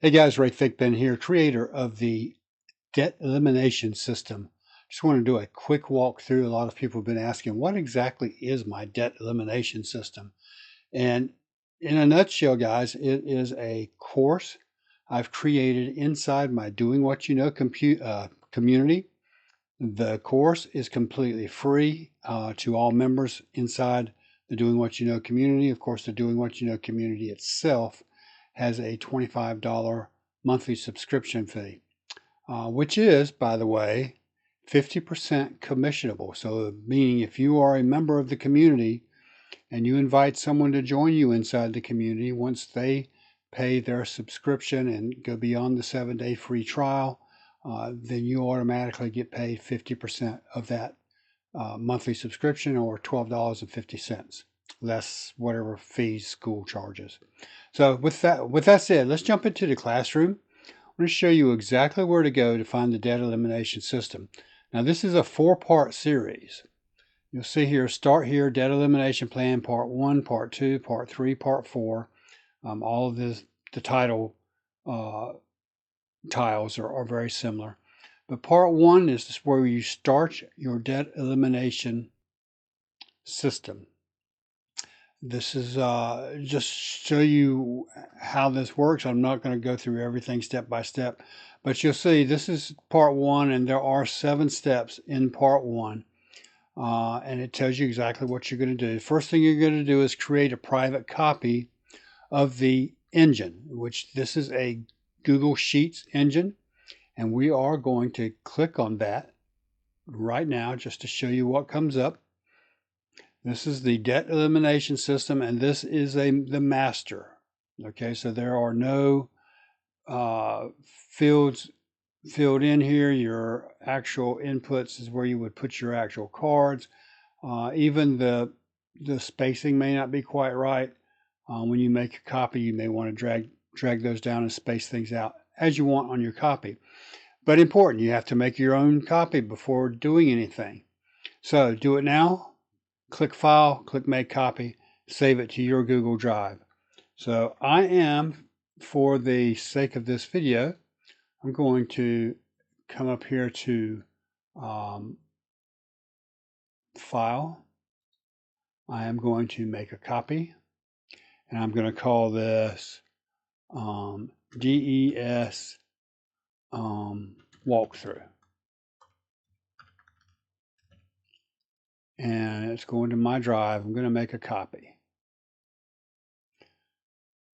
Hey guys, Ray Thigpen here, creator of the Debt Elimination System. Just want to do a quick walkthrough. A lot of people have been asking, what exactly is my Debt Elimination System? And in a nutshell, guys, it is a course I've created inside my Doing What You Know community. The course is completely free to all members inside the Doing What You Know community. Of course, the Doing What You Know community itself has a $25 monthly subscription fee, which is, by the way, 50% commissionable. So, meaning if you are a member of the community and you invite someone to join you inside the community, once they pay their subscription and go beyond the 7-day free trial, then you automatically get paid 50% of that monthly subscription, or $12.50, less whatever fees school charges. So with that said, let's jump into the classroom. I'm going to show you exactly where to go to find the debt elimination system. Now this is a 4-part series. You'll see here, start here, debt elimination plan, part 1, part 2, part 3, part 4. All of the title tiles are very similar. But part 1 is where you start your debt elimination system. This is just show you how this works. I'm not going to go through everything step by step, but you'll see this is part 1, and there are 7 steps in part 1, and it tells you exactly what you're going to do. The first thing you're going to do is create a private copy of the engine, which this is a Google Sheets engine, and we are going to click on that right now just to show you what comes up. This is the debt elimination system, and this is the master. Okay, so there are no fields filled in here. Your actual inputs is where you would put your actual cards. Even the spacing may not be quite right. When you make a copy, you may want to drag those down and space things out as you want on your copy. But important, you have to make your own copy before doing anything. So do it now. Click File, click Make Copy, save it to your Google Drive. So I am, for the sake of this video, I'm going to come up here to File. I am going to make a copy, and I'm going to call this DES Walkthrough. And it's going to my drive. I'm going to make a copy.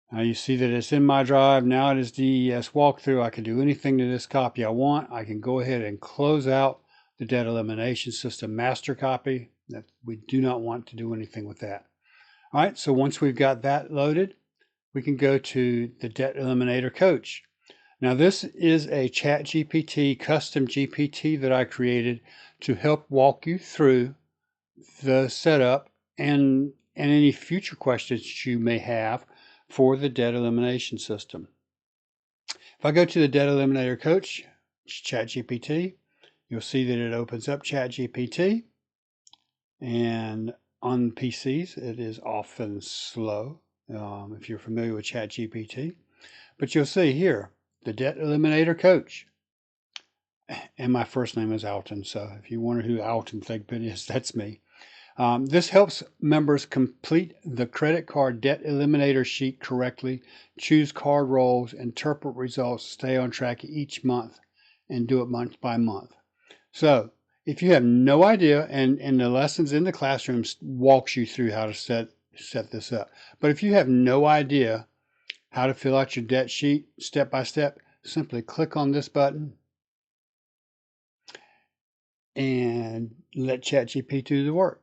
Now you see that it's in my drive. Now it is DES Walkthrough. I can do anything to this copy I want. I can go ahead and close out the Debt Elimination System master copy. That we do not want to do anything with that. All right, so once we've got that loaded, we can go to the Debt Eliminator Coach. Now this is a ChatGPT custom GPT that I created to help walk you through the setup and any future questions you may have for the debt elimination system. If I go to the Debt Eliminator Coach, ChatGPT, you'll see that it opens up ChatGPT, and on PCs it is often slow if you're familiar with ChatGPT. But you'll see here, the Debt Eliminator Coach. And my first name is Alton, so if you wonder who Alton Thigpen is, that's me. This helps members complete the credit card debt eliminator sheet correctly, choose card roles, interpret results, stay on track each month, and do it month by month. So if you have no idea, and the lessons in the classroom walks you through how to set this up. But if you have no idea how to fill out your debt sheet step by step, simply click on this button and let ChatGPT do the work.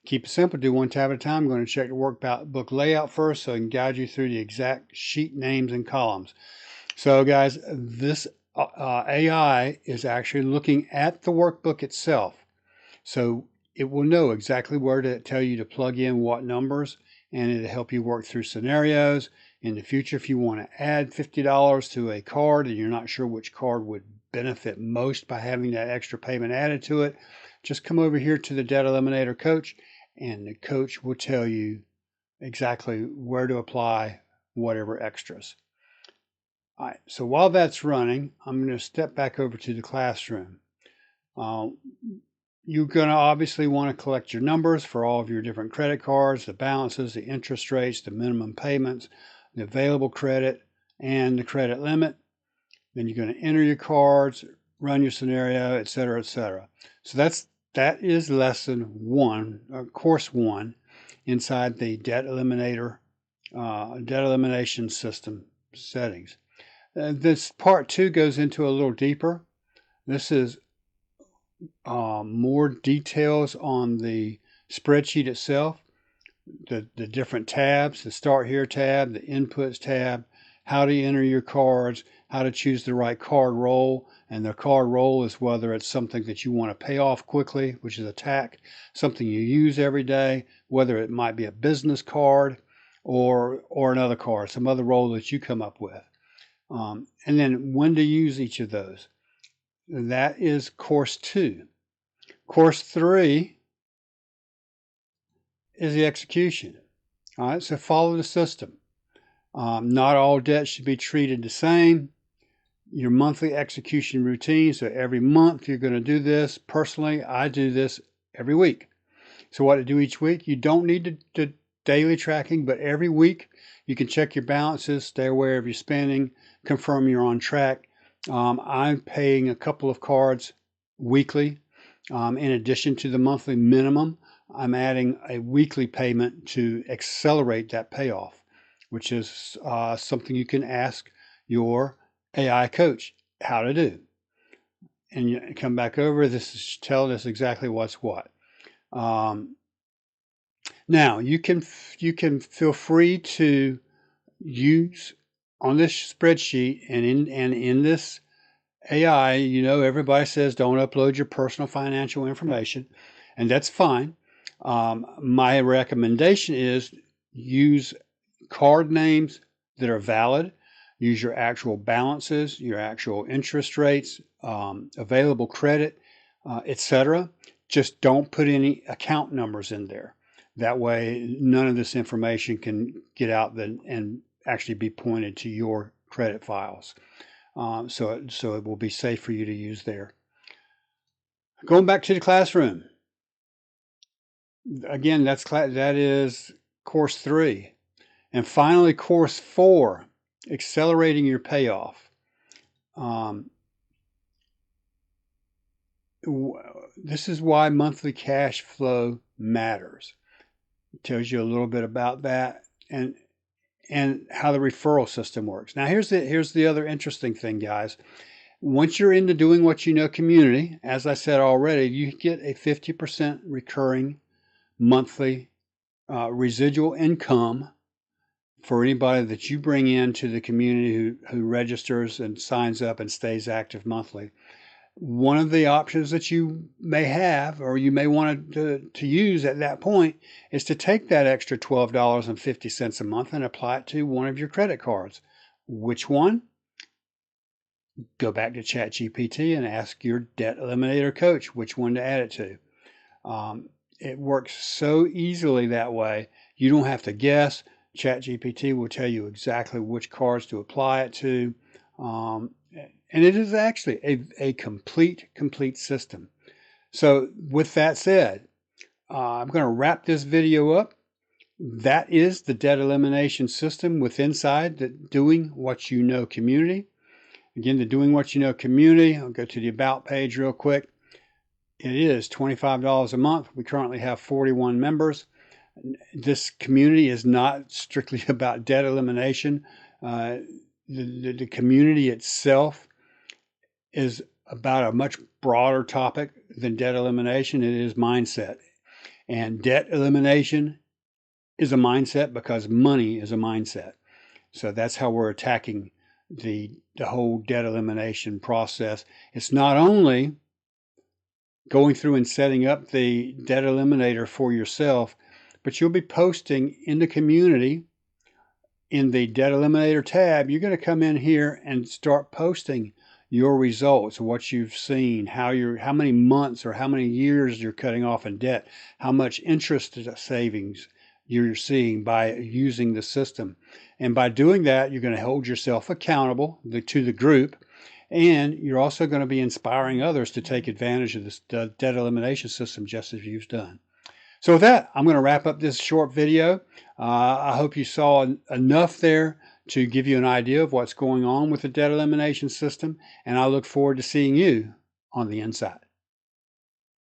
Keep it simple, do one tab at a time. I'm going to check the workbook layout first so I can guide you through the exact sheet names and columns. So guys, this AI is actually looking at the workbook itself. So it will know exactly where to tell you to plug in what numbers, and it'll help you work through scenarios. In the future, if you want to add $50 to a card and you're not sure which card would benefit most by having that extra payment added to it, just come over here to the Debt Eliminator Coach, and the coach will tell you exactly where to apply whatever extras. All right, so while that's running, I'm going to step back over to the classroom. You're going to obviously want to collect your numbers for all of your different credit cards, the balances, the interest rates, the minimum payments, the available credit, and the credit limit. Then you're going to enter your cards, run your scenario, etc., etc. So that is lesson 1, course 1, inside the debt elimination system settings. This part 2 goes into a little deeper. This is more details on the spreadsheet itself, the different tabs, the Start Here tab, the Inputs tab, how to enter your cards, how to choose the right card roll. And the card roll is whether it's something that you want to pay off quickly, which is a TAC, something you use every day, whether it might be a business card or another card, some other roll that you come up with. And then when to use each of those. That is course 2. Course 3 is the execution. All right, so follow the system. Not all debts should be treated the same. Your monthly execution routine. So every month you're going to do this. Personally, I do this every week. So what to do each week? You don't need to daily tracking, but every week you can check your balances, stay aware of your spending, confirm you're on track. I'm paying a couple of cards weekly. In addition to the monthly minimum, I'm adding a weekly payment to accelerate that payoff, which is something you can ask your AI coach how to do. And you come back over, this is telling us exactly what's what. Now, you can feel free to use on this spreadsheet and in this AI, everybody says don't upload your personal financial information, and that's fine. My recommendation is use card names that are valid. Use your actual balances, your actual interest rates, available credit, etc. Just don't put any account numbers in there. That way, none of this information can get out and actually be pointed to your credit files. So it will be safe for you to use there. Going back to the classroom. Again, that is course 3. And finally, course 4, accelerating your payoff. This is why monthly cash flow matters. It tells you a little bit about that and how the referral system works. Now, here's the other interesting thing, guys. Once you're into Doing What You Know community, as I said already, you get a 50% recurring monthly residual income for anybody that you bring into the community who registers and signs up and stays active monthly. One of the options that you may have or you may want to use at that point is to take that extra $12.50 a month and apply it to one of your credit cards. Which one? Go back to ChatGPT and ask your debt eliminator coach which one to add it to. It works so easily that way. You don't have to guess. ChatGPT will tell you exactly which cards to apply it to. And it is actually a complete system. So with that said, I'm going to wrap this video up. That is the debt elimination system inside the Doing What You Know community. Again, the Doing What You Know community, I'll go to the About page real quick. It is $25 a month. We currently have 41 members. This community is not strictly about debt elimination. The community itself is about a much broader topic than debt elimination. It is mindset. And debt elimination is a mindset because money is a mindset. So that's how we're attacking the whole debt elimination process. It's not only going through and setting up the debt eliminator for yourself, but you'll be posting in the community in the debt eliminator tab. You're going to come in here and start posting your results, what you've seen, how many months or how many years you're cutting off in debt, how much interest savings you're seeing by using the system. And by doing that, you're going to hold yourself accountable to the group, and you're also going to be inspiring others to take advantage of the debt elimination system just as you've done. So with that, I'm going to wrap up this short video. I hope you saw enough there to give you an idea of what's going on with the debt elimination system, and I look forward to seeing you on the inside.